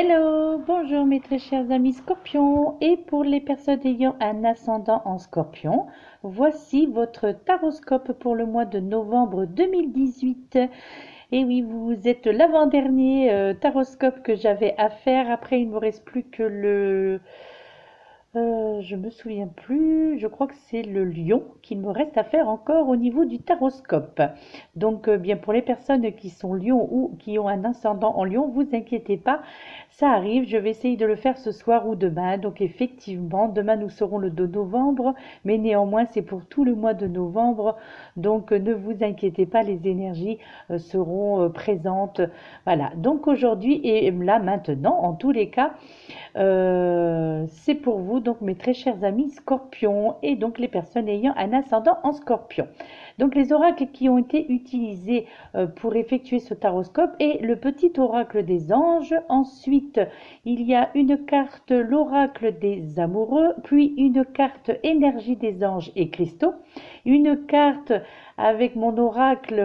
Hello, bonjour mes très chers amis scorpions et pour les personnes ayant un ascendant en scorpion, voici votre taroscope pour le mois de novembre 2018. Et oui, vous êtes l'avant-dernier taroscope que j'avais à faire. Après, il ne me reste plus que je me souviens plus, je crois que c'est le lion qu'il me reste à faire encore au niveau du taroscope. Donc, bien pour les personnes qui sont lion ou qui ont un ascendant en lion, vous inquiétez pas, ça arrive. Je vais essayer de le faire ce soir ou demain. Donc, effectivement, demain nous serons le 2 novembre, mais néanmoins c'est pour tout le mois de novembre. Donc, ne vous inquiétez pas, les énergies seront présentes. Voilà. Donc aujourd'hui et là maintenant, en tous les cas. C'est pour vous, donc mes très chers amis scorpions, et donc les personnes ayant un ascendant en scorpion. Donc les oracles qui ont été utilisés pour effectuer ce taroscope est le petit oracle des anges. Ensuite, il y a une carte, l'oracle des amoureux, puis une carte énergie des anges et cristaux, une carte avec mon oracle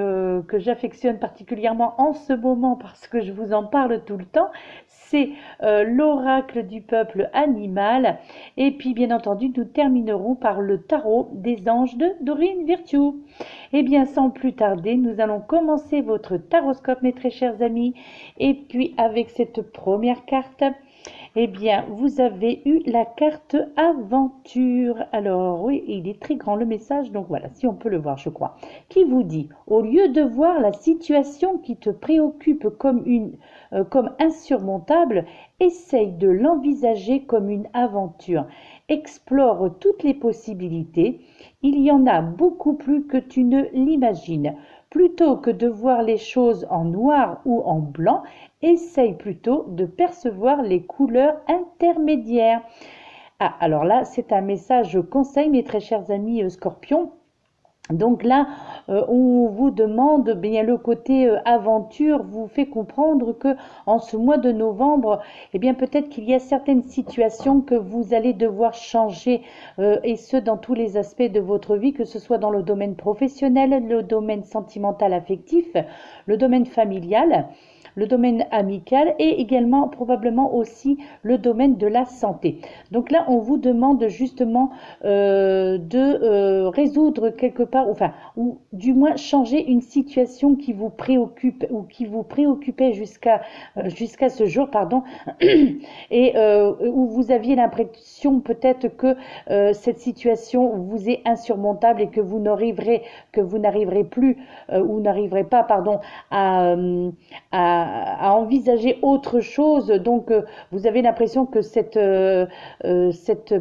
que j'affectionne particulièrement en ce moment parce que je vous en parle tout le temps, c'est l'oracle du peuple animal. Et puis, bien entendu, nous terminerons par le tarot des anges de Dorine Virtue. Eh bien, sans plus tarder, nous allons commencer votre taroscope, mes très chers amis. Et puis, avec cette première carte, eh bien, vous avez eu la carte aventure. Alors, oui, il est très grand le message, donc voilà, si on peut le voir, je crois. Qui vous dit, au lieu de voir la situation qui te préoccupe comme insurmontable, essaye de l'envisager comme une aventure. Explore toutes les possibilités. Il y en a beaucoup plus que tu ne l'imagines. Plutôt que de voir les choses en noir ou en blanc, essaye plutôt de percevoir les couleurs intermédiaires. Ah, alors là, c'est un message conseil, mes très chers amis scorpions. Donc là, on vous demande, bien le côté aventure vous fait comprendre que en ce mois de novembre, eh bien peut-être qu'il y a certaines situations que vous allez devoir changer, et ce dans tous les aspects de votre vie, que ce soit dans le domaine professionnel, le domaine sentimental affectif, le domaine familial, le domaine amical et également probablement aussi le domaine de la santé. Donc là, on vous demande justement de résoudre quelque part, enfin, ou du moins changer une situation qui vous préoccupe ou qui vous préoccupait jusqu'à ce jour, pardon, et où vous aviez l'impression peut-être que cette situation vous est insurmontable et que vous n'arriverez plus ou n'arriverez pas, pardon, à envisager autre chose. Donc, vous avez l'impression que cette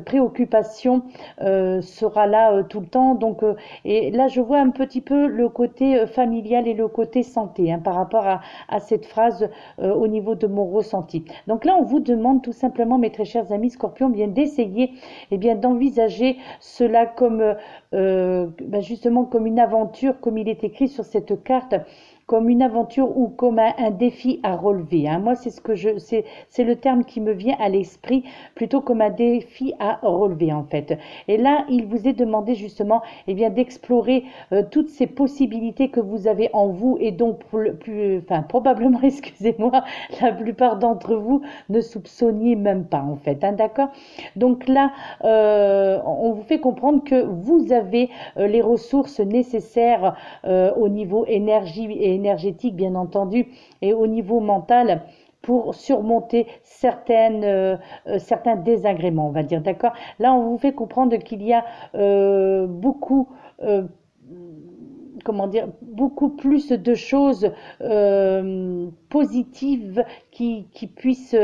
préoccupation sera là tout le temps. Donc, et là, je vois un petit peu le côté familial et le côté santé hein, par rapport à cette phrase au niveau de mon ressenti. Donc là, on vous demande tout simplement, mes très chers amis scorpions, bien d'essayer et bien d'envisager cela comme justement comme une aventure, comme il est écrit sur cette carte, comme une aventure ou comme un défi à relever. Hein. Moi, c'est le terme qui me vient à l'esprit, plutôt comme un défi à relever en fait. Et là, il vous est demandé justement, eh bien, d'explorer toutes ces possibilités que vous avez en vous et dont probablement, excusez-moi, la plupart d'entre vous ne soupçonniez même pas en fait. Hein, d'accord. Donc là, on vous fait comprendre que vous avez les ressources nécessaires au niveau énergie et énergétique bien entendu et au niveau mental pour surmonter certains désagréments, on va dire, d'accord. Là, on vous fait comprendre qu'il y a beaucoup comment dire, beaucoup plus de choses positives qui puissent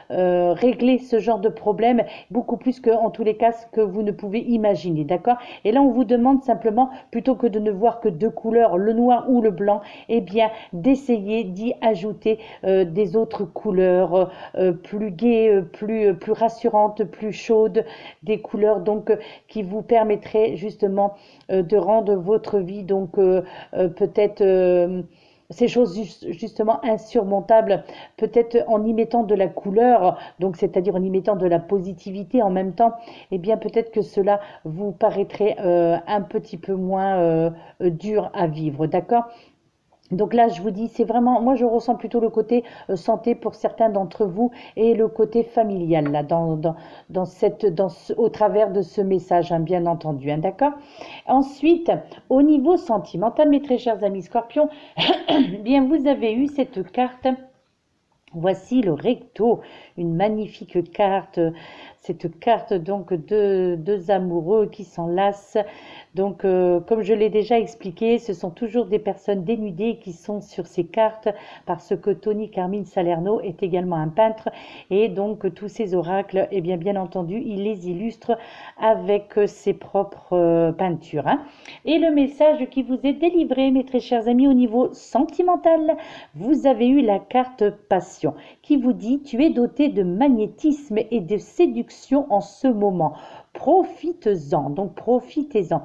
régler ce genre de problème, beaucoup plus que en tous les cas ce que vous ne pouvez imaginer, d'accord. Et là, on vous demande simplement, plutôt que de ne voir que deux couleurs, le noir ou le blanc, eh bien, d'essayer d'y ajouter des autres couleurs plus gaies, plus rassurantes, plus chaudes, des couleurs donc qui vous permettraient justement de rendre votre vie donc peut-être ces choses justement insurmontables, peut-être en y mettant de la couleur, donc c'est-à-dire en y mettant de la positivité en même temps, eh bien peut-être que cela vous paraîtrait un petit peu moins dur à vivre, d'accord. Donc là, je vous dis, c'est vraiment, moi je ressens plutôt le côté santé pour certains d'entre vous et le côté familial là, au travers de ce message, hein, bien entendu, hein, d'accord? Ensuite, au niveau sentimental, mes très chers amis scorpions, bien vous avez eu cette carte. Voici le recto, une magnifique carte, cette carte donc de deux amoureux qui s'enlacent. Donc, comme je l'ai déjà expliqué, ce sont toujours des personnes dénudées qui sont sur ces cartes parce que Tony Carmine Salerno est également un peintre et donc tous ces oracles, eh bien entendu, il les illustre avec ses propres peintures, hein. Et le message qui vous est délivré, mes très chers amis, au niveau sentimental, vous avez eu la carte passion qui vous dit tu es doté de magnétisme et de séduction en ce moment. Profites-en, donc profitez-en.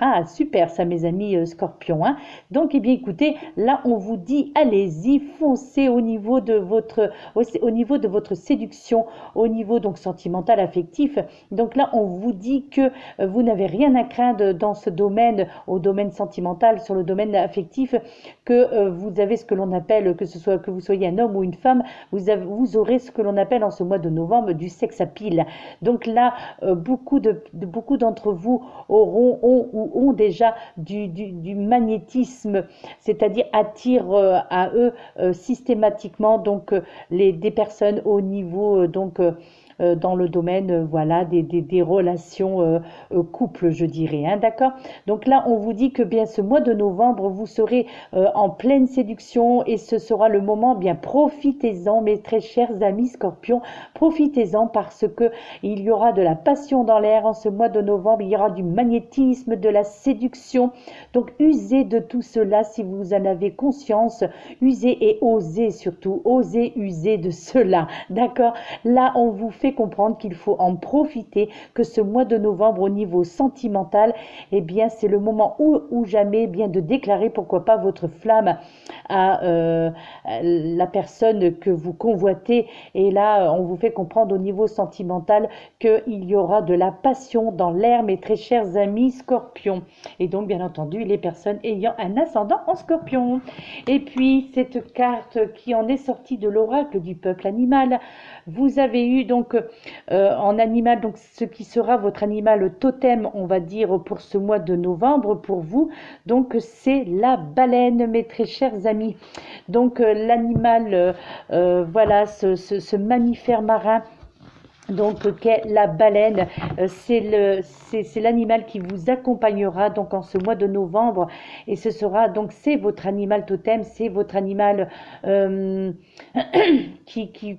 Ah, super ça mes amis scorpions, hein. Donc, eh bien écoutez, là on vous dit allez-y, foncez au niveau de votre séduction, au niveau donc sentimental, affectif. Donc là on vous dit que vous n'avez rien à craindre dans ce domaine, au domaine sentimental, sur le domaine affectif, que vous avez ce que l'on appelle, que ce soit que vous soyez un homme ou une femme, vous aurez ce que l'on appelle en ce mois de novembre du sex appeal. Donc là, beaucoup d'entre vous ont déjà du magnétisme, c'est-à-dire attirent à eux systématiquement donc des personnes au niveau dans le domaine voilà des relations couple, je dirais, hein, d'accord. Donc là on vous dit que bien ce mois de novembre vous serez en pleine séduction et ce sera le moment, bien profitez-en mes très chers amis scorpions, profitez-en parce que il y aura de la passion dans l'air en ce mois de novembre, il y aura du magnétisme, de la séduction. Donc usez de tout cela si vous en avez conscience, usez et osez surtout, osez user de cela, d'accord. Là on vous fait comprendre qu'il faut en profiter, que ce mois de novembre au niveau sentimental, eh bien c'est le moment ou jamais bien de déclarer pourquoi pas votre flamme à la personne que vous convoitez. Et là on vous fait comprendre au niveau sentimental qu'il y aura de la passion dans l'air, mes très chers amis scorpions. Et donc bien entendu les personnes ayant un ascendant en scorpion. Et puis cette carte qui en est sortie de l'oracle du peuple animal, vous avez eu donc en animal, donc ce qui sera votre animal totem, on va dire, pour ce mois de novembre pour vous. Donc c'est la baleine, mes très chers amis. Donc l'animal, ce mammifère marin. Donc, qu'est la baleine, c'est l'animal qui vous accompagnera donc en ce mois de novembre et ce sera donc c'est votre animal totem, c'est votre animal euh, qui, qui,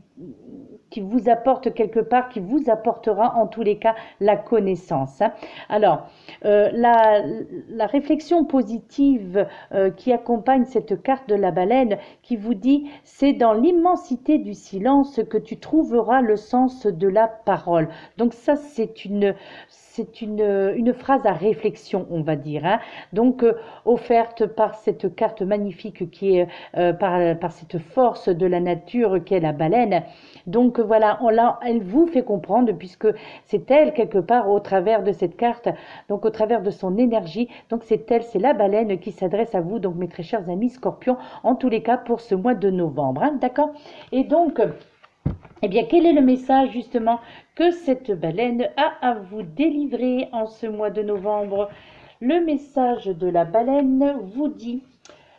qui vous apporte quelque part, qui vous apportera en tous les cas la connaissance, hein. Alors, la réflexion positive qui accompagne cette carte de la baleine qui vous dit c'est dans l'immensité du silence que tu trouveras le sens de la parole. Donc ça c'est une phrase à réflexion, on va dire, hein. Donc offerte par cette carte magnifique qui est par cette force de la nature qu'est la baleine. Donc voilà, elle vous fait comprendre, puisque c'est elle quelque part au travers de cette carte, donc au travers de son énergie, donc c'est elle, c'est la baleine qui s'adresse à vous, donc mes très chers amis scorpions, en tous les cas pour ce mois de novembre, hein, d'accord. Et donc, eh bien, quel est le message justement que cette baleine a à vous délivrer en ce mois de novembre? Le message de la baleine vous dit: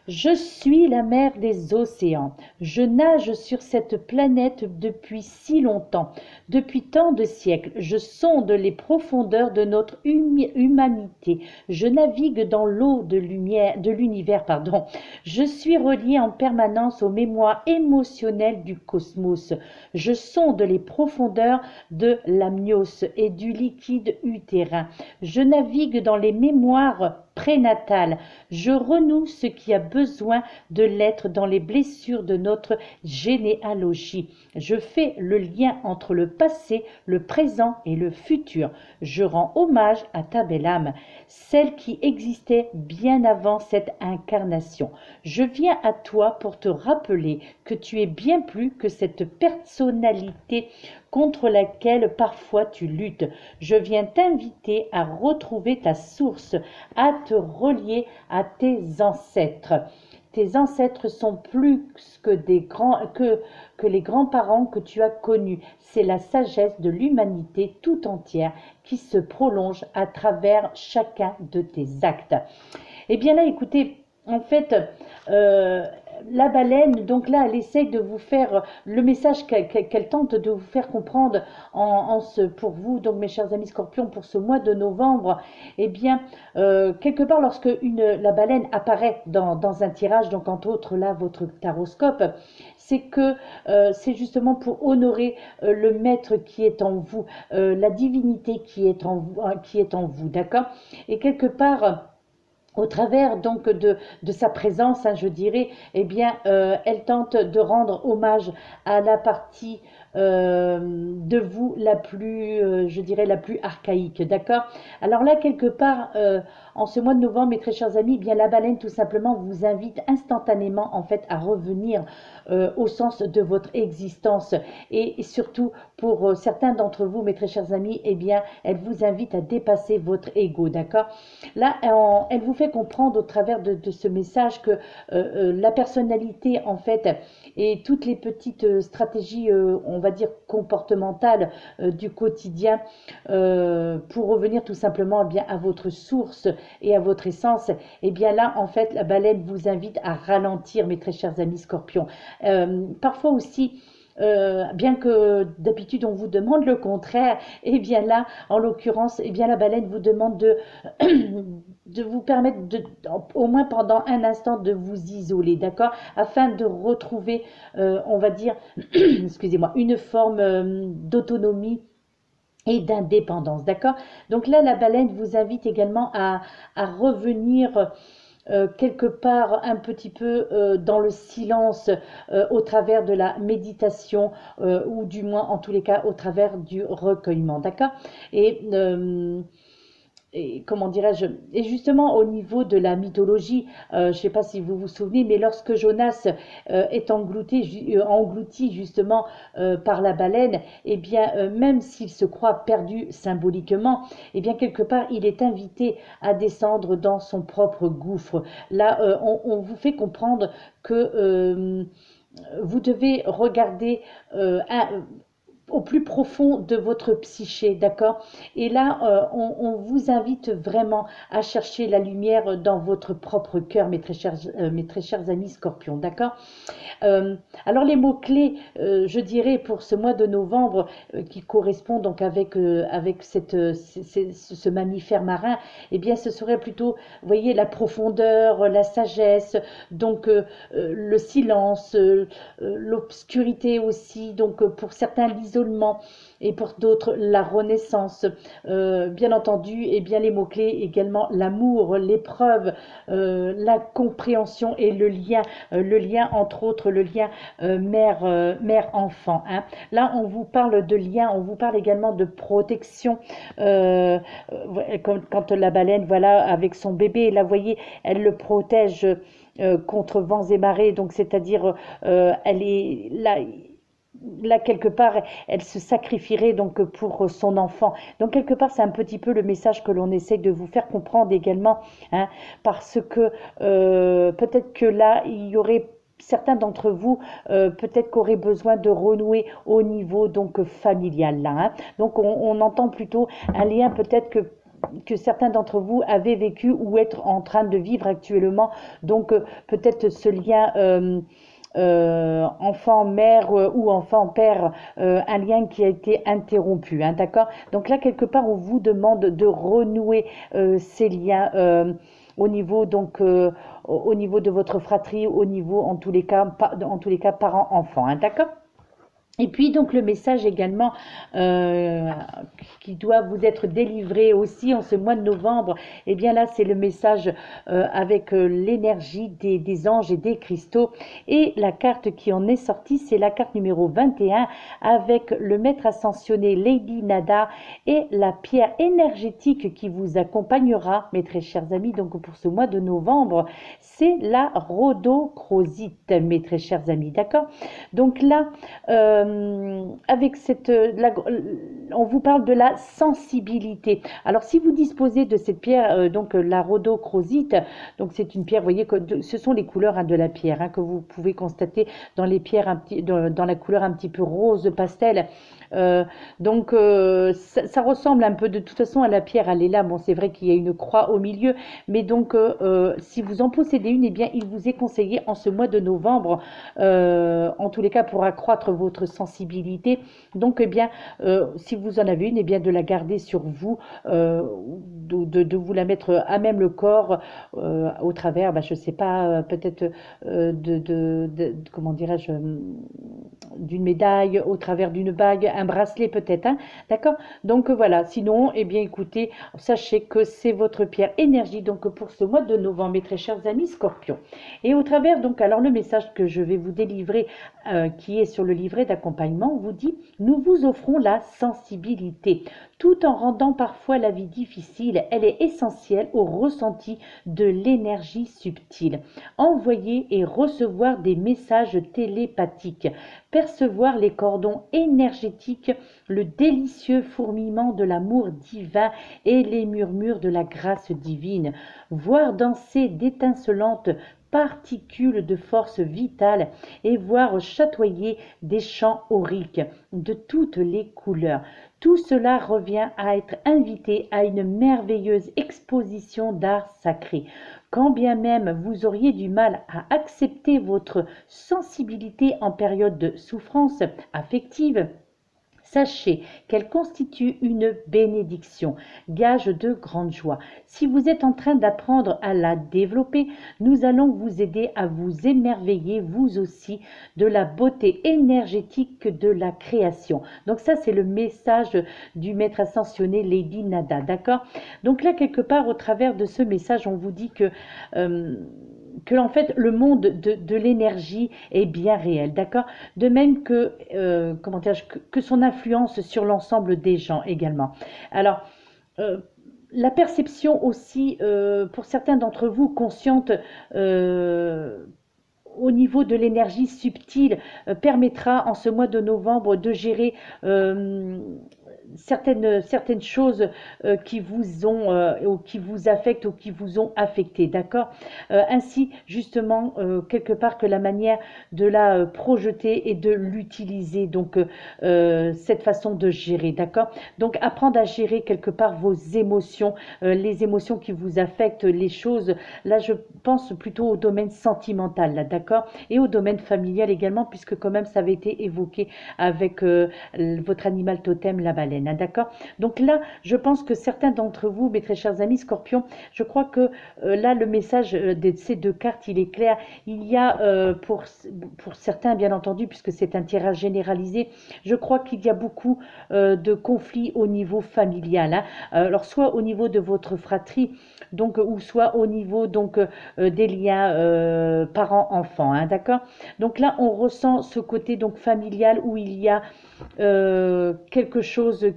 je suis la mer des océans. Je nage sur cette planète depuis si longtemps, depuis tant de siècles. Je sonde les profondeurs de notre humanité. Je navigue dans l'eau de l'univers, pardon. Je suis relié en permanence aux mémoires émotionnelles du cosmos. Je sonde les profondeurs de l'amnios et du liquide utérin. Je navigue dans les mémoires prénatale. Je renoue ce qui a besoin de l'être dans les blessures de notre généalogie. Je fais le lien entre le passé, le présent et le futur. Je rends hommage à ta belle âme, celle qui existait bien avant cette incarnation. Je viens à toi pour te rappeler que tu es bien plus que cette personnalité contre laquelle parfois tu luttes. Je viens t'inviter à retrouver ta source, à te relier à tes ancêtres. tes ancêtres sont plus que que les grands-parents que tu as connus. C'est la sagesse de l'humanité tout entière qui se prolonge à travers chacun de tes actes. Eh bien là, écoutez, en fait, euh, la baleine, donc là, elle essaye de vous faire le message qu'elle tente de vous faire comprendre pour vous, donc mes chers amis scorpions, pour ce mois de novembre. Eh bien, quelque part, lorsque la baleine apparaît dans un tirage, donc entre autres là, votre taroscope, c'est que c'est justement pour honorer le maître qui est en vous, la divinité qui est en vous, d'accord? Et quelque part, au travers donc de sa présence, hein, je dirais, eh bien, elle tente de rendre hommage à la partie de vous la plus, je dirais, la plus archaïque, d'accord? Alors là, quelque part, en ce mois de novembre, mes très chers amis, eh bien la baleine tout simplement vous invite instantanément en fait à revenir au sens de votre existence et surtout pour certains d'entre vous, mes très chers amis, eh bien, elle vous invite à dépasser votre ego, d'accord? Là, elle vous fait comprendre au travers de ce message que la personnalité, en fait, et toutes les petites stratégies, on va dire, comportementales du quotidien, pour revenir tout simplement eh bien, à votre source et à votre essence, et bien là, en fait, la baleine vous invite à ralentir, mes très chers amis scorpions. Parfois aussi, bien que d'habitude on vous demande le contraire, et bien là, en l'occurrence, et bien la baleine vous demande de vous permettre au moins pendant un instant de vous isoler, d'accord, afin de retrouver, on va dire, excusez-moi, une forme d'autonomie et d'indépendance, d'accord. Donc là, la baleine vous invite également à revenir quelque part un petit peu dans le silence au travers de la méditation ou du moins en tous les cas au travers du recueillement, d'accord. Et comment dirais-je, et justement au niveau de la mythologie, je ne sais pas si vous vous souvenez, mais lorsque Jonas est englouti justement par la baleine, eh bien même s'il se croit perdu symboliquement, eh bien quelque part il est invité à descendre dans son propre gouffre. Là, on vous fait comprendre que vous devez regarder au plus profond de votre psyché, d'accord? Et là, on vous invite vraiment à chercher la lumière dans votre propre cœur, mes très chers amis scorpions, d'accord? Euh, alors les mots-clés, je dirais pour ce mois de novembre, qui correspond donc avec ce mammifère marin, eh bien ce serait plutôt, vous voyez, la profondeur, la sagesse, donc le silence, l'obscurité aussi, donc pour certains l'isolement et pour d'autres la renaissance. Bien entendu, et bien les mots-clés également l'amour, l'épreuve, la compréhension et le lien entre autres, le lien mère-enfant. Hein. Là, on vous parle de lien, on vous parle également de protection. Quand la baleine, voilà, avec son bébé, là, vous voyez, elle le protège contre vents et marées, donc c'est-à-dire elle est là quelque part elle se sacrifierait donc pour son enfant, donc quelque part c'est un petit peu le message que l'on essaie de vous faire comprendre également, hein, parce que peut-être que là il y aurait certains d'entre vous peut-être qu'auraient besoin de renouer au niveau donc familial là, hein. Donc on entend plutôt un lien peut-être que certains d'entre vous avaient vécu ou être en train de vivre actuellement, donc peut-être ce lien enfant-mère ou enfant-père, un lien qui a été interrompu, hein, d'accord? Donc là, quelque part, on vous demande de renouer ces liens au niveau donc au niveau de votre fratrie, au niveau en tous les cas, parents-enfants, hein, d'accord? Et puis donc le message également qui doit vous être délivré aussi en ce mois de novembre, eh bien là c'est le message avec l'énergie des anges et des cristaux, et la carte qui en est sortie c'est la carte numéro 21 avec le maître ascensionné Lady Nada et la pierre énergétique qui vous accompagnera, mes très chers amis, donc pour ce mois de novembre, c'est la rhodochrosite, mes très chers amis, d'accord? Donc là avec on vous parle de la sensibilité. Alors, si vous disposez de cette pierre, donc la rhodochrosite, donc c'est une pierre, vous voyez, ce sont les couleurs hein, de la pierre hein, que vous pouvez constater dans les pierres, dans la couleur un petit peu rose pastel. Ça ressemble un peu de toute façon à la pierre, elle est là. Bon, c'est vrai qu'il y a une croix au milieu, mais donc si vous en possédez une, eh bien, il vous est conseillé en ce mois de novembre, en tous les cas pour accroître votre sensibilité. Donc, eh bien, si vous en avez une, eh bien, de la garder sur vous, de vous la mettre à même le corps, au travers, bah, je sais pas, peut-être comment dirais-je, d'une médaille, au travers d'une bague, un bracelet peut-être, hein, d'accord? Donc voilà, sinon, eh bien écoutez, sachez que c'est votre pierre énergie, donc pour ce mois de novembre, mes très chers amis Scorpions. Et au travers, donc, alors le message que je vais vous délivrer, qui est sur le livret d'accompagnement, vous dit, nous vous offrons la sensibilité. Tout en rendant parfois la vie difficile, elle est essentielle au ressenti de l'énergie subtile. Envoyer et recevoir des messages télépathiques, percevoir les cordons énergétiques, le délicieux fourmillement de l'amour divin et les murmures de la grâce divine, voir danser d'étincelantes particules de force vitale et voir chatoyer des chants auriques de toutes les couleurs. Tout cela revient à être invité à une merveilleuse exposition d'art sacré. Quand bien même vous auriez du mal à accepter votre sensibilité en période de souffrance affective, sachez qu'elle constitue une bénédiction, gage de grande joie. Si vous êtes en train d'apprendre à la développer, nous allons vous aider à vous émerveiller, vous aussi, de la beauté énergétique de la création. Donc ça, c'est le message du maître ascensionné Lady Nada, d'accord? Donc là, quelque part, au travers de ce message, on vous dit que en fait le monde de l'énergie est bien réel, d'accord? De même que, comment dire, que son influence sur l'ensemble des gens également. Alors, la perception aussi, pour certains d'entre vous, consciente, au niveau de l'énergie subtile, permettra en ce mois de novembre de gérer certaines choses qui vous ont ou qui vous affectent ou qui vous ont affecté, d'accord? Ainsi, justement, quelque part que la manière de la projeter et de l'utiliser, donc cette façon de gérer, d'accord? Donc apprendre à gérer quelque part vos émotions, les émotions qui vous affectent, les choses, là je pense plutôt au domaine sentimental, là, d'accord? Et au domaine familial également, puisque quand même ça avait été évoqué avec votre animal totem, la baleine, hein, d'accord? Donc là, je pense que certains d'entre vous, mes très chers amis Scorpions, je crois que là, le message de ces deux cartes, il est clair. Il y a, pour certains, bien entendu, puisque c'est un tirage généralisé, je crois qu'il y a beaucoup de conflits au niveau familial, hein. Alors, soit au niveau de votre fratrie, donc, ou soit au niveau donc, des liens parents-enfants, hein, d'accord? Donc là, on ressent ce côté donc familial où il y a quelque chose euh,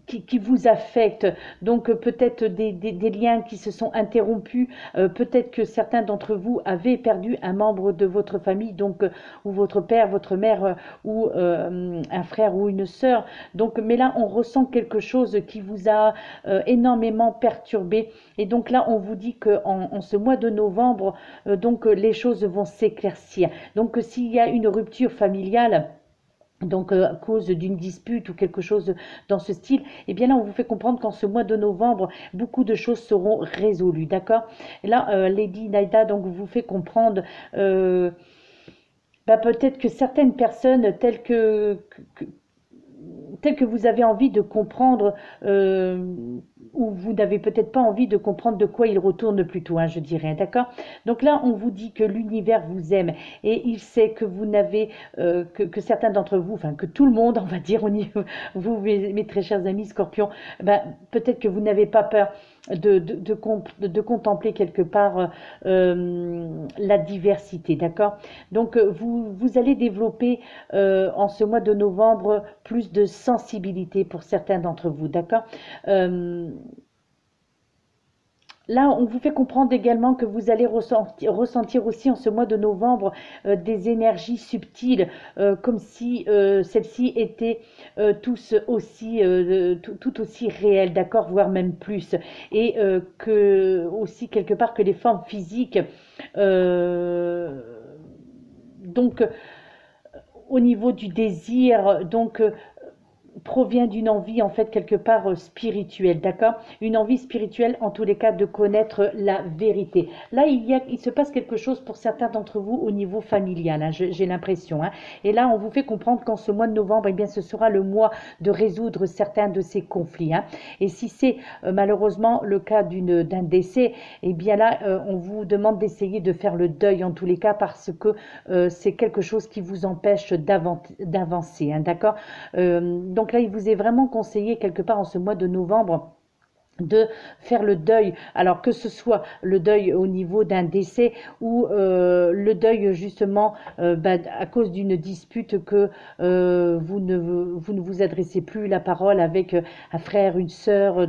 qui vous affecte. Donc peut-être des liens qui se sont interrompus, peut-être que certains d'entre vous avaient perdu un membre de votre famille, donc ou votre père, votre mère, ou un frère ou une sœur. Donc, mais là, on ressent quelque chose qui vous a énormément perturbé. Et donc là, on vous dit que en ce mois de novembre, donc les choses vont s'éclaircir. Donc s'il y a une rupture familiale, donc à cause d'une dispute ou quelque chose dans ce style, eh bien là on vous fait comprendre qu'en ce mois de novembre, beaucoup de choses seront résolues, d'accord? Et là, Lady Naida donc vous fait comprendre, bah, peut-être que certaines personnes telles que vous avez envie de comprendre, ou vous n'avez peut-être pas envie de comprendre de quoi il retourne plutôt, hein, je dirais, d'accord? Donc là, on vous dit que l'univers vous aime et il sait que vous n'avez, que certains d'entre vous, enfin que tout le monde, on va dire, au niveau, vous, mes très chers amis Scorpions, ben, peut-être que vous n'avez pas peur de contempler quelque part la diversité, d'accord? Donc vous allez développer en ce mois de novembre plus de sensibilité pour certains d'entre vous, d'accord? Là, on vous fait comprendre également que vous allez ressentir aussi en ce mois de novembre des énergies subtiles, comme si celles-ci étaient tout aussi réelles, d'accord, voire même plus. Et que aussi quelque part que les formes physiques, euh, donc au niveau du désir, provient d'une envie en fait quelque part spirituelle, d'accord? Une envie spirituelle en tous les cas de connaître la vérité. Là, il se passe quelque chose pour certains d'entre vous au niveau familial, hein, j'ai l'impression. Hein. Et là, on vous fait comprendre qu'en ce mois de novembre, eh bien, ce sera le mois de résoudre certains de ces conflits. Hein. Et si c'est malheureusement le cas d'un décès, eh bien là, on vous demande d'essayer de faire le deuil en tous les cas parce que c'est quelque chose qui vous empêche d'avancer, hein, d'accord? Donc là, il vous est vraiment conseillé quelque part en ce mois de novembre de faire le deuil, alors que ce soit le deuil au niveau d'un décès ou le deuil justement à cause d'une dispute que vous ne vous adressez plus la parole avec un frère, une sœur,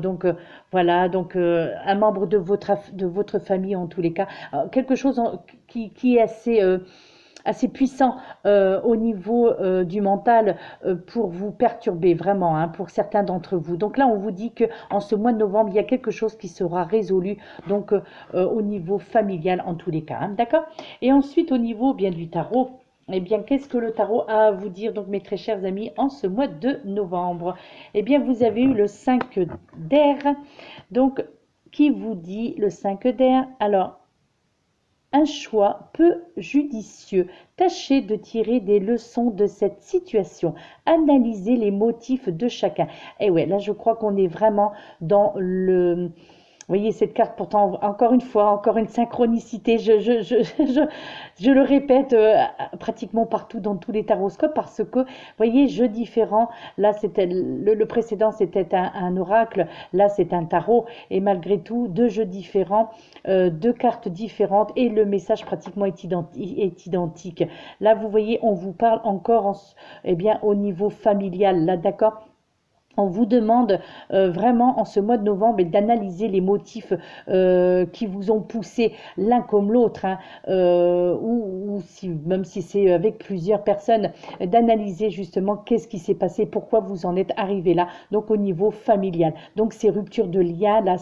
voilà, un membre de votre famille en tous les cas, quelque chose qui est assez puissant au niveau du mental pour vous perturber vraiment, hein, pour certains d'entre vous. Donc là, on vous dit que en ce mois de novembre, il y a quelque chose qui sera résolu au niveau familial en tous les cas. Hein, d'accord? Et ensuite, au niveau bien du tarot, eh bien, qu'est-ce que le tarot a à vous dire, donc, mes très chers amis, en ce mois de novembre? Eh bien, vous avez eu le 5 d'air, donc, qui vous dit le 5 d'air? Alors, un choix peu judicieux. Tâchez de tirer des leçons de cette situation. Analysez les motifs de chacun. Et ouais, là, je crois qu'on est vraiment dans le... Vous voyez, cette carte, pourtant, encore une fois, encore une synchronicité. Je le répète pratiquement partout dans tous les taroscopes parce que, vous voyez, jeu différent. Là, c'était le précédent, c'était un oracle. Là, c'est un tarot. Et malgré tout, deux jeux différents, deux cartes différentes et le message pratiquement est identique. Là, vous voyez, on vous parle encore eh bien, au niveau familial. Là, d'accord? On vous demande vraiment en ce mois de novembre d'analyser les motifs qui vous ont poussé l'un comme l'autre, hein, ou si, même si c'est avec plusieurs personnes, d'analyser justement qu'est-ce qui s'est passé, pourquoi vous en êtes arrivé là, donc au niveau familial. Donc ces ruptures de liens, là,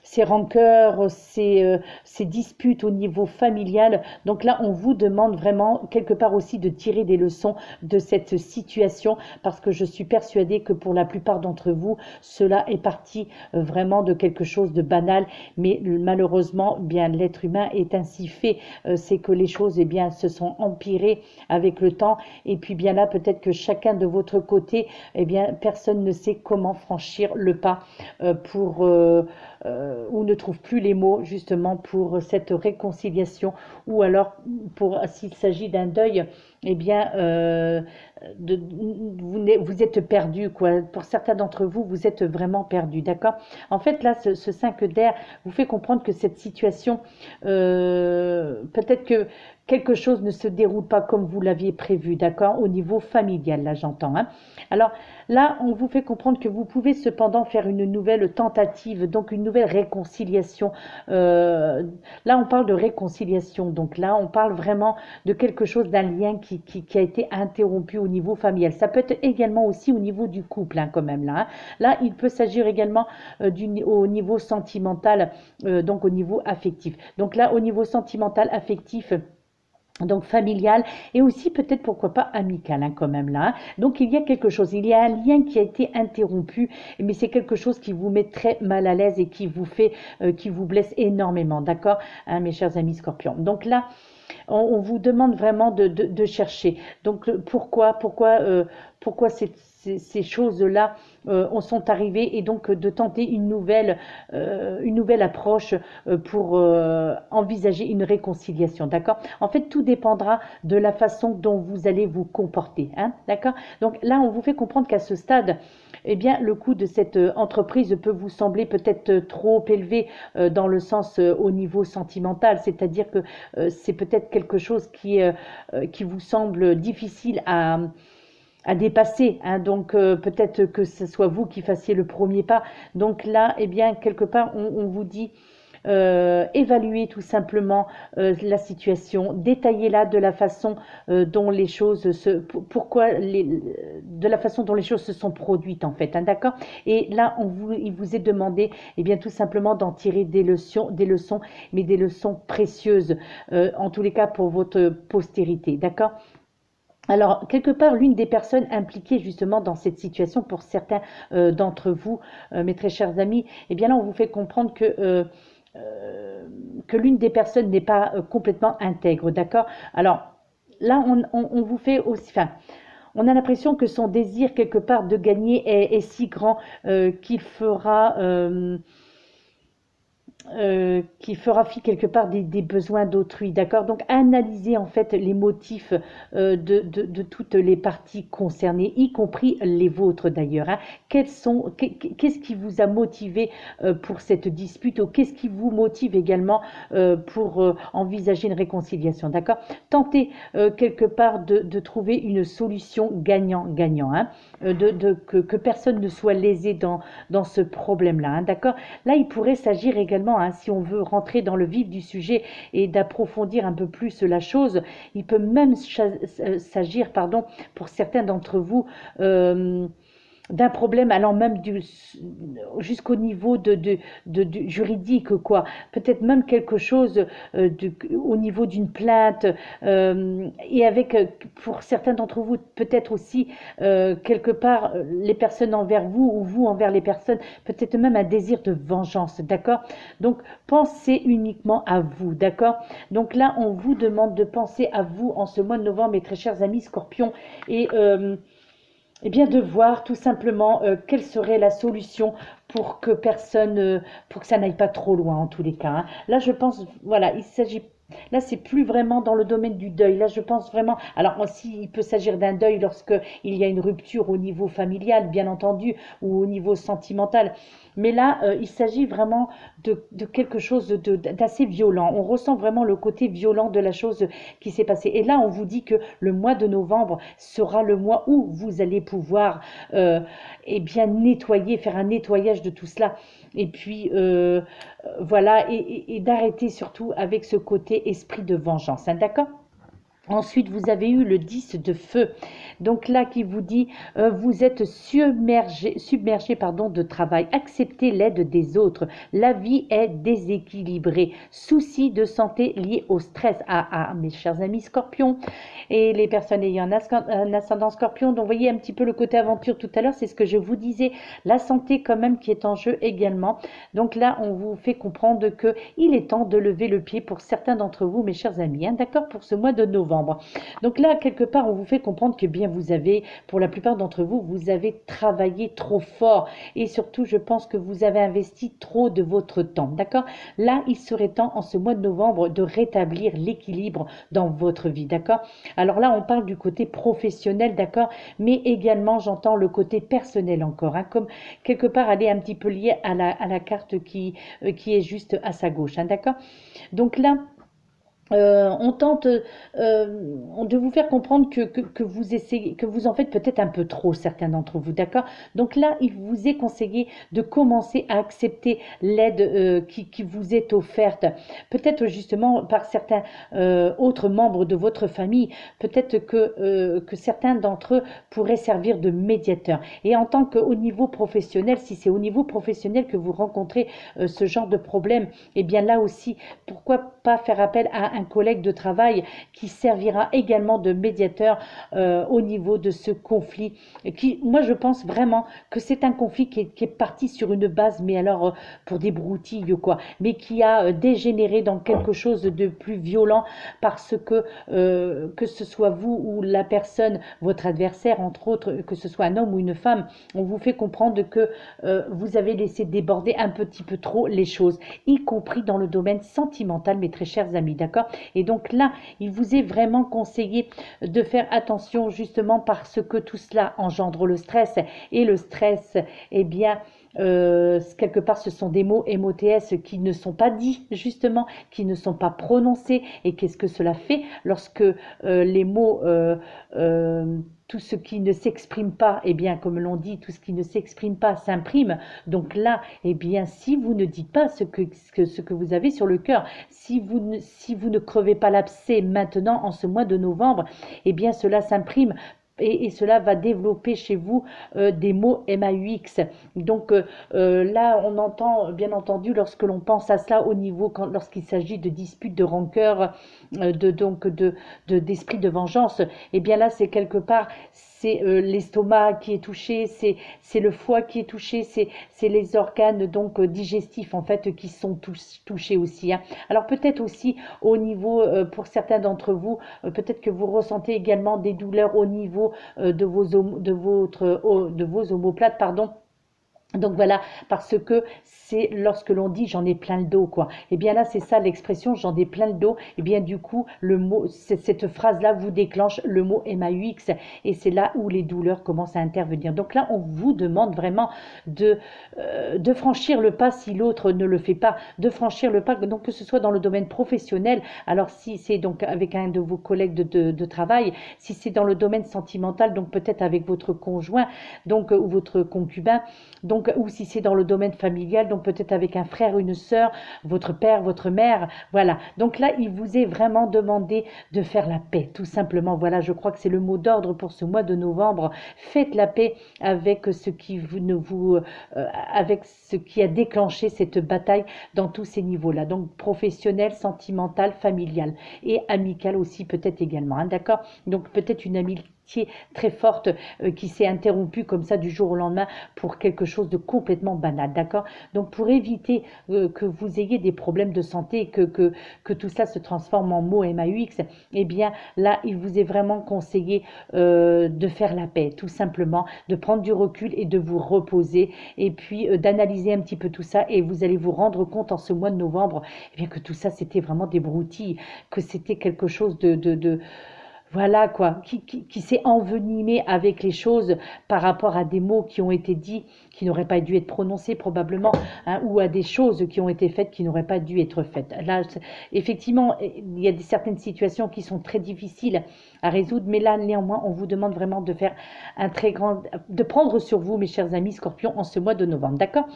ces rancœurs, ces disputes au niveau familial. Donc là, on vous demande vraiment quelque part aussi de tirer des leçons de cette situation parce que je suis persuadée que pour la plupart d'entre vous, cela est parti vraiment de quelque chose de banal, mais malheureusement, bien l'être humain est ainsi fait, c'est que les choses bien se sont empirées avec le temps et puis bien là, peut-être que chacun de votre côté, bien personne ne sait comment franchir le pas ou ne trouve plus les mots justement pour cette réconciliation ou alors pour s'il s'agit d'un deuil, eh bien vous êtes perdu quoi. Pour certains d'entre vous, vous êtes vraiment perdu, d'accord? En fait là, ce 5 d'air vous fait comprendre que cette situation, peut-être que quelque chose ne se déroule pas comme vous l'aviez prévu, d'accord? Au niveau familial, là j'entends. Hein. Alors là, on vous fait comprendre que vous pouvez cependant faire une nouvelle tentative, donc une nouvelle réconciliation. Là, on parle de réconciliation, donc là, on parle vraiment de quelque chose, d'un lien qui a été interrompu au niveau familial. Ça peut être également aussi au niveau du couple, hein, quand même. Là, hein. Là, il peut s'agir également au niveau sentimental, donc au niveau affectif. Donc là, au niveau sentimental, affectif, donc familial et aussi peut-être pourquoi pas amical hein, quand même là. Hein. Donc il y a quelque chose, il y a un lien qui a été interrompu, mais c'est quelque chose qui vous met très mal à l'aise et qui qui vous blesse énormément, d'accord, hein, mes chers amis scorpions. Donc là, on vous demande vraiment de chercher. Donc pourquoi ces choses-là sont arrivées et donc de tenter une nouvelle approche pour envisager une réconciliation, d'accord? En fait, tout dépendra de la façon dont vous allez vous comporter, hein, d'accord? Donc là, on vous fait comprendre qu'à ce stade, eh bien, le coût de cette entreprise peut vous sembler peut-être trop élevé dans le sens au niveau sentimental, c'est-à-dire que c'est peut-être quelque chose qui vous semble difficile à dépasser, hein. Donc peut-être que ce soit vous qui fassiez le premier pas. Donc là, eh bien, quelque part, on vous dit évaluer tout simplement la situation, détailler-la de la façon dont les choses de la façon dont les choses se sont produites en fait, hein, d'accord? Et là, il vous est demandé, eh bien, tout simplement d'en tirer des leçons, mais des leçons précieuses, en tous les cas pour votre postérité, d'accord? Alors, quelque part, l'une des personnes impliquées justement dans cette situation, pour certains d'entre vous, mes très chers amis, eh bien là, on vous fait comprendre que l'une des personnes n'est pas complètement intègre, d'accord? Alors, là, on vous fait aussi, enfin, on a l'impression que son désir quelque part de gagner est si grand qui fera fi quelque part des besoins d'autrui, d'accord? Donc analysez en fait les motifs de toutes les parties concernées, y compris les vôtres d'ailleurs, hein. Qu'est-ce qui vous a motivé pour cette dispute, ou qu'est-ce qui vous motive également pour envisager une réconciliation, d'accord? Tentez quelque part de trouver une solution gagnant-gagnant, hein, que personne ne soit lésé dans ce problème-là, hein, d'accord? Là, il pourrait s'agir également, hein, si on veut rentrer dans le vif du sujet et d'approfondir un peu plus la chose, il peut même s'agir, pardon, pour certains d'entre vous, d'un problème allant même jusqu'au niveau de juridique, quoi. Peut-être même quelque chose au niveau d'une plainte, et avec, pour certains d'entre vous, peut-être aussi, quelque part, les personnes envers vous ou vous envers les personnes, peut-être même un désir de vengeance, d'accord? Donc, pensez uniquement à vous, d'accord? Donc là, on vous demande de penser à vous en ce mois de novembre, mes très chers amis Scorpions, et eh bien de voir tout simplement quelle serait la solution pour que pour que ça n'aille pas trop loin en tous les cas, hein. Là, je pense, voilà, il s'agit. Là, c'est plus vraiment dans le domaine du deuil. Là, je pense vraiment. Alors, aussi, il peut s'agir d'un deuil lorsque il y a une rupture au niveau familial, bien entendu, ou au niveau sentimental. Mais là, il s'agit vraiment de quelque chose d'assez violent. On ressent vraiment le côté violent de la chose qui s'est passée. Et là, on vous dit que le mois de novembre sera le mois où vous allez pouvoir, eh bien, nettoyer, faire un nettoyage de tout cela. Et puis, voilà, et d'arrêter surtout avec ce côté esprit de vengeance, hein, d'accord? Ensuite, vous avez eu le 10 de feu. Donc là, qui vous dit, vous êtes submergé pardon, de travail. Acceptez l'aide des autres. La vie est déséquilibrée. Soucis de santé liés au stress. Mes chers amis scorpions et les personnes ayant un ascendant scorpion. Donc, vous voyez un petit peu le côté aventure tout à l'heure. C'est ce que je vous disais. La santé quand même qui est en jeu également. Donc là, on vous fait comprendre que il est temps de lever le pied pour certains d'entre vous, mes chers amis, hein, d'accord, pour ce mois de novembre. Donc là, quelque part, on vous fait comprendre que bien vous avez, pour la plupart d'entre vous, vous avez travaillé trop fort, et surtout, je pense que vous avez investi trop de votre temps, d'accord? Là, il serait temps, en ce mois de novembre, de rétablir l'équilibre dans votre vie, d'accord? Alors là, on parle du côté professionnel, d'accord? Mais également, j'entends le côté personnel encore, hein, comme quelque part, elle est un petit peu liée à la carte qui est juste à sa gauche, hein, d'accord? Donc là, on tente de vous faire comprendre que vous essayez, que vous en faites peut-être un peu trop, certains d'entre vous, d'accord? Donc là, il vous est conseillé de commencer à accepter l'aide qui vous est offerte, peut-être justement par certains autres membres de votre famille, peut-être que certains d'entre eux pourraient servir de médiateurs. Et en tant qu'au niveau professionnel, si c'est au niveau professionnel que vous rencontrez ce genre de problème, eh bien là aussi, pourquoi pas faire appel à un collègue de travail qui servira également de médiateur au niveau de ce conflit. Moi, je pense vraiment que c'est un conflit qui est parti sur une base, mais alors pour des broutilles, quoi, mais qui a dégénéré dans quelque chose de plus violent parce que ce soit vous ou la personne, votre adversaire, entre autres, que ce soit un homme ou une femme, on vous fait comprendre que vous avez laissé déborder un petit peu trop les choses, y compris dans le domaine sentimental, mes très chers amis, d'accord? Et donc là, il vous est vraiment conseillé de faire attention justement parce que tout cela engendre le stress, et le stress, eh bien, Quelque part, ce sont des mots MOTS qui ne sont pas dits, justement, qui ne sont pas prononcés. Et qu'est-ce que cela fait lorsque les mots, tout ce qui ne s'exprime pas, eh bien, comme l'on dit, tout ce qui ne s'exprime pas s'imprime. Donc là, eh bien, si vous ne dites pas ce que vous avez sur le cœur, si vous ne crevez pas l'abcès maintenant, en ce mois de novembre, eh bien, cela s'imprime et cela va développer chez vous des mots MAUX. Donc là, on entend bien entendu lorsque l'on pense à cela au niveau, lorsqu'il s'agit de disputes, de rancœur, d'esprit de vengeance, et bien là, c'est quelque part, c'est l'estomac qui est touché, c'est le foie qui est touché, c'est les organes donc digestifs en fait qui sont touchés aussi. Hein. Alors peut-être aussi au niveau, pour certains d'entre vous, peut-être que vous ressentez également des douleurs au niveau de vos omoplates, pardon. Donc voilà, parce que c'est lorsque l'on dit j'en ai plein le dos, quoi. Et bien là, c'est ça l'expression j'en ai plein le dos. Et bien du coup, le mot, cette phrase-là vous déclenche le mot MAUX et c'est là où les douleurs commencent à intervenir. Donc là, on vous demande vraiment de franchir le pas si l'autre ne le fait pas, de franchir le pas, donc que ce soit dans le domaine professionnel. Alors si c'est donc avec un de vos collègues de travail, si c'est dans le domaine sentimental, donc peut-être avec votre conjoint, donc ou votre concubin. Donc, ou si c'est dans le domaine familial, donc peut-être avec un frère ou une sœur, votre père, votre mère, voilà. Donc là, il vous est vraiment demandé de faire la paix, tout simplement. Voilà, je crois que c'est le mot d'ordre pour ce mois de novembre. Faites la paix avec ce qui avec ce qui a déclenché cette bataille dans tous ces niveaux-là. Donc professionnel, sentimental, familial et amical aussi peut-être également. Hein, d'accord? Donc peut-être une amitié très forte qui s'est interrompue comme ça du jour au lendemain pour quelque chose de complètement banal, d'accord? Donc pour éviter que vous ayez des problèmes de santé, que tout ça se transforme en mots MAUX, eh bien là, il vous est vraiment conseillé de faire la paix, tout simplement, de prendre du recul et de vous reposer, et puis d'analyser un petit peu tout ça, et vous allez vous rendre compte en ce mois de novembre eh bien, que tout ça, c'était vraiment des broutilles, que c'était quelque chose voilà quoi, qui s'est envenimé avec les choses par rapport à des mots qui ont été dits, qui n'auraient pas dû être prononcés probablement, hein, ou à des choses qui ont été faites qui n'auraient pas dû être faites. Là, effectivement, il y a certaines situations qui sont très difficiles à résoudre, mais là, néanmoins, on vous demande vraiment de faire de prendre sur vous, mes chers amis Scorpions, en ce mois de novembre, d'accord?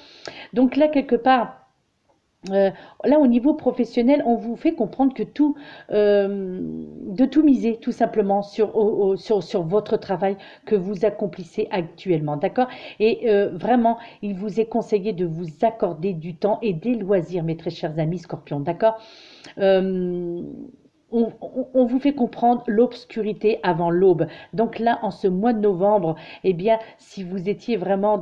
Donc là, quelque part, là, au niveau professionnel, on vous fait comprendre que de tout miser tout simplement sur votre travail que vous accomplissez actuellement, d'accord? Et vraiment, il vous est conseillé de vous accorder du temps et des loisirs, mes très chers amis Scorpions, d'accord? Euh, on vous fait comprendre l'obscurité avant l'aube. Donc là, en ce mois de novembre, eh bien, si vous étiez vraiment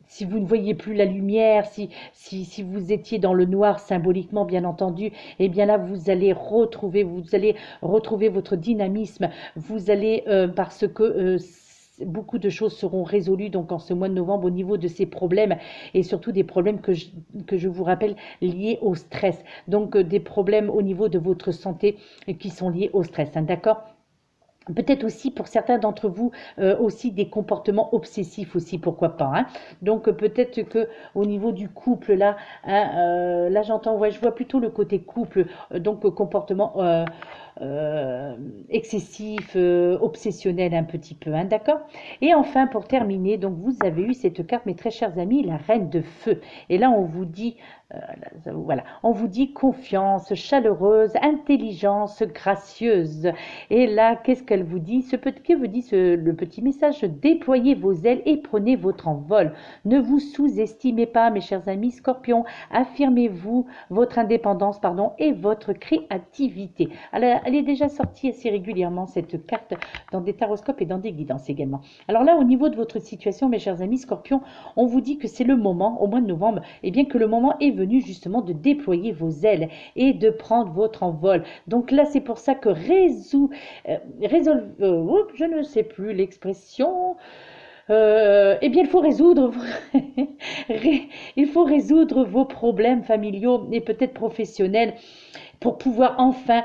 si vous ne voyez plus la lumière, si vous étiez dans le noir symboliquement, bien entendu, eh bien là, vous allez retrouver votre dynamisme, vous allez, parce que beaucoup de choses seront résolues donc en ce mois de novembre au niveau de ces problèmes et surtout des problèmes que je vous rappelle liés au stress. Donc des problèmes au niveau de votre santé qui sont liés au stress, hein, d'accord? Peut-être aussi pour certains d'entre vous aussi des comportements obsessifs aussi, pourquoi pas. Hein. Donc peut-être que au niveau du couple là, hein, là j'entends, ouais, je vois plutôt le côté couple, donc comportement excessif, obsessionnel un petit peu, hein, d'accord? Et enfin pour terminer, donc vous avez eu cette carte, mes très chers amis, la reine de feu. Et là on vous dit voilà, on vous dit confiance, chaleureuse, intelligence, gracieuse. Et là, qu'est-ce qu'elle vous dit? Que vous dit le petit message? Déployez vos ailes et prenez votre envol. Ne vous sous-estimez pas, mes chers amis Scorpions. Affirmez-vous votre indépendance, pardon, et votre créativité. Elle est déjà sortie assez régulièrement, cette carte, dans des taroscopes et dans des guidances également. Alors là, au niveau de votre situation, mes chers amis Scorpions, on vous dit que c'est le moment, au mois de novembre, et bien que le moment est venu justement de déployer vos ailes et de prendre votre envol. Donc là, c'est pour ça que je ne sais plus l'expression. Eh bien, il faut résoudre vos problèmes familiaux et peut-être professionnels pour pouvoir enfin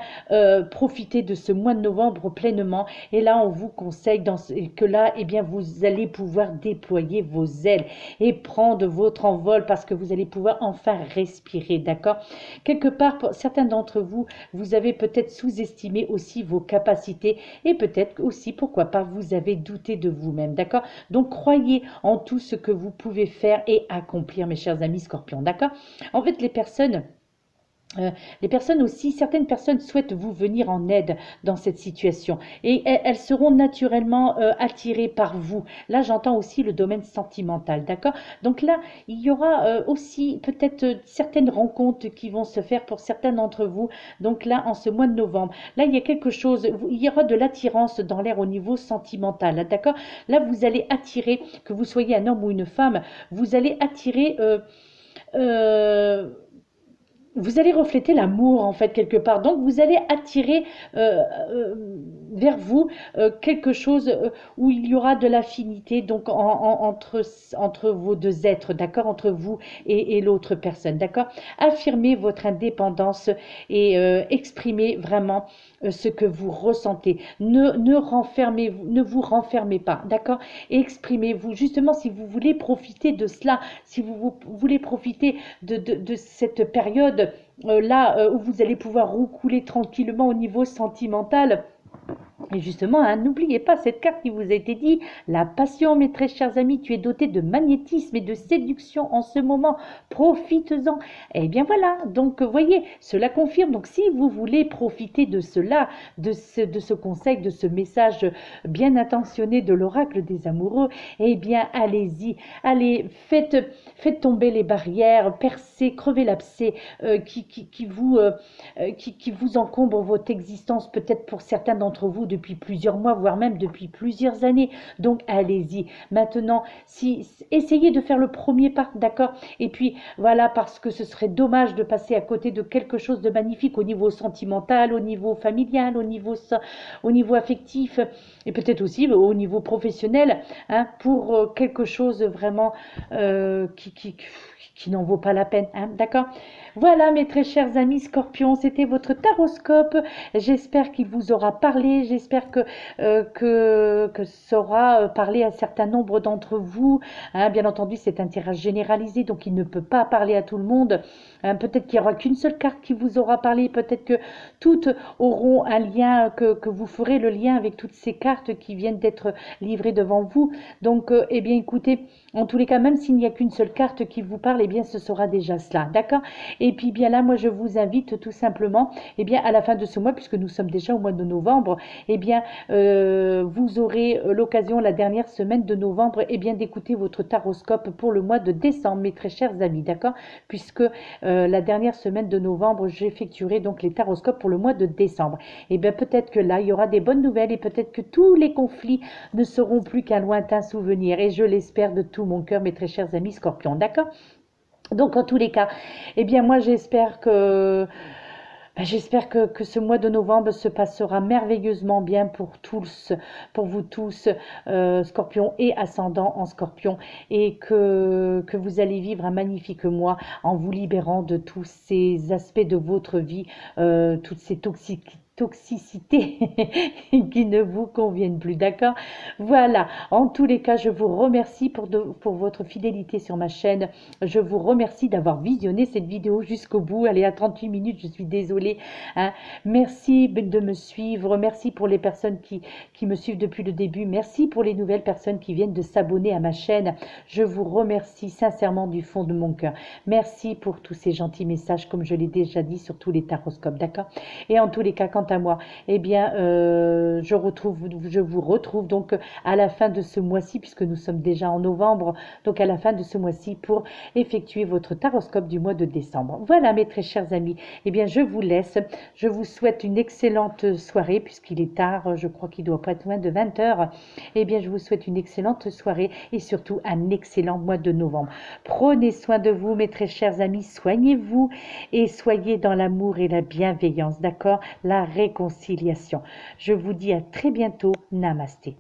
profiter de ce mois de novembre pleinement. Et là, on vous conseille que là, eh bien, vous allez pouvoir déployer vos ailes et prendre votre envol parce que vous allez pouvoir enfin respirer, d'accord? Quelque part, pour certains d'entre vous, vous avez peut-être sous-estimé aussi vos capacités et peut-être aussi, pourquoi pas, vous avez douté de vous-même, d'accord? Donc, croyez en tout ce que vous pouvez faire et accomplir, mes chers amis scorpions, d'accord? En fait, les personnes aussi, certaines personnes souhaitent vous venir en aide dans cette situation et elles seront naturellement attirées par vous. Là, j'entends aussi le domaine sentimental, d'accord? Donc là, il y aura aussi peut-être certaines rencontres qui vont se faire pour certains d'entre vous. Donc là, en ce mois de novembre, là, il y a quelque chose, il y aura de l'attirance dans l'air au niveau sentimental, d'accord? Là, vous allez attirer, que vous soyez un homme ou une femme, vous allez attirer... euh, vous allez refléter l'amour en fait quelque part. Donc vous allez attirer euh, euh, vers vous quelque chose où il y aura de l'affinité donc entre vos deux êtres, d'accord, entre vous et l'autre personne, d'accord. Affirmez votre indépendance et exprimez vraiment ce que vous ressentez. Ne vous renfermez pas, d'accord. Exprimez-vous justement si vous voulez profiter de cela, si vous voulez profiter de cette période là où vous allez pouvoir roucouler tranquillement au niveau sentimental. Et justement, hein, n'oubliez pas cette carte qui vous a été dit, la passion, mes très chers amis, tu es doté de magnétisme et de séduction en ce moment, profites-en. Et bien voilà, donc voyez, cela confirme, donc si vous voulez profiter de cela, de ce conseil, de ce message bien intentionné de l'oracle des amoureux, eh bien allez-y, allez, faites tomber les barrières, percez, crevez l'abcès qui vous encombre votre existence, peut-être pour certains d'entre vous depuis plusieurs mois, voire même depuis plusieurs années. Donc allez-y. Maintenant, essayez de faire le premier pas, d'accord? Et puis voilà, parce que ce serait dommage de passer à côté de quelque chose de magnifique au niveau sentimental, au niveau familial, au niveau affectif et peut-être aussi au niveau professionnel, hein, pour quelque chose vraiment qui n'en vaut pas la peine, hein, d'accord? Voilà mes très chers amis scorpions, c'était votre taroscope. J'espère qu'il vous aura parlé, j'espère que ça aura parlé à un certain nombre d'entre vous. Hein, bien entendu, c'est un tirage généralisé, donc il ne peut pas parler à tout le monde. Hein, peut-être qu'il n'y aura qu'une seule carte qui vous aura parlé, peut-être que toutes auront un lien, que vous ferez le lien avec toutes ces cartes qui viennent d'être livrées devant vous. Donc, eh bien, écoutez, en tous les cas, même s'il n'y a qu'une seule carte qui vous parle, eh bien, ce sera déjà cela, d'accord? Et puis bien là, moi, je vous invite tout simplement, eh bien, à la fin de ce mois, puisque nous sommes déjà au mois de novembre, eh bien, vous aurez l'occasion, la dernière semaine de novembre, eh bien, d'écouter votre taroscope pour le mois de décembre, mes très chers amis, d'accord? Puisque la dernière semaine de novembre, j'effectuerai donc les taroscopes pour le mois de décembre. Eh bien, peut-être que là, il y aura des bonnes nouvelles et peut-être que tous les conflits ne seront plus qu'un lointain souvenir. Et je l'espère de tout mon cœur, mes très chers amis scorpions, d'accord? Donc, en tous les cas, eh bien, moi, j'espère que ce mois de novembre se passera merveilleusement bien pour vous tous, scorpions et ascendants en scorpion, et que vous allez vivre un magnifique mois en vous libérant de tous ces aspects de votre vie, toutes ces toxicités qui ne vous conviennent plus, d'accord? Voilà, en tous les cas, je vous remercie pour votre fidélité sur ma chaîne. Je vous remercie d'avoir visionné cette vidéo jusqu'au bout. Elle est à 38 minutes, je suis désolée, hein. Merci de me suivre. Merci pour les personnes qui me suivent depuis le début. Merci pour les nouvelles personnes qui viennent de s'abonner à ma chaîne. Je vous remercie sincèrement du fond de mon cœur. Merci pour tous ces gentils messages, comme je l'ai déjà dit sur tous les taroscopes, d'accord? Et en tous les cas, quant à moi, eh bien, je vous retrouve donc à la fin de ce mois-ci, puisque nous sommes déjà en novembre, donc à la fin de ce mois-ci pour effectuer votre taroscope du mois de décembre. Voilà mes très chers amis, eh bien je vous laisse, je vous souhaite une excellente soirée puisqu'il est tard, je crois qu'il doit pas être loin de 20 heures. Eh bien je vous souhaite une excellente soirée et surtout un excellent mois de novembre. Prenez soin de vous mes très chers amis, soignez-vous et soyez dans l'amour et la bienveillance, d'accord? La réconciliation. Je vous dis à très bientôt, namasté.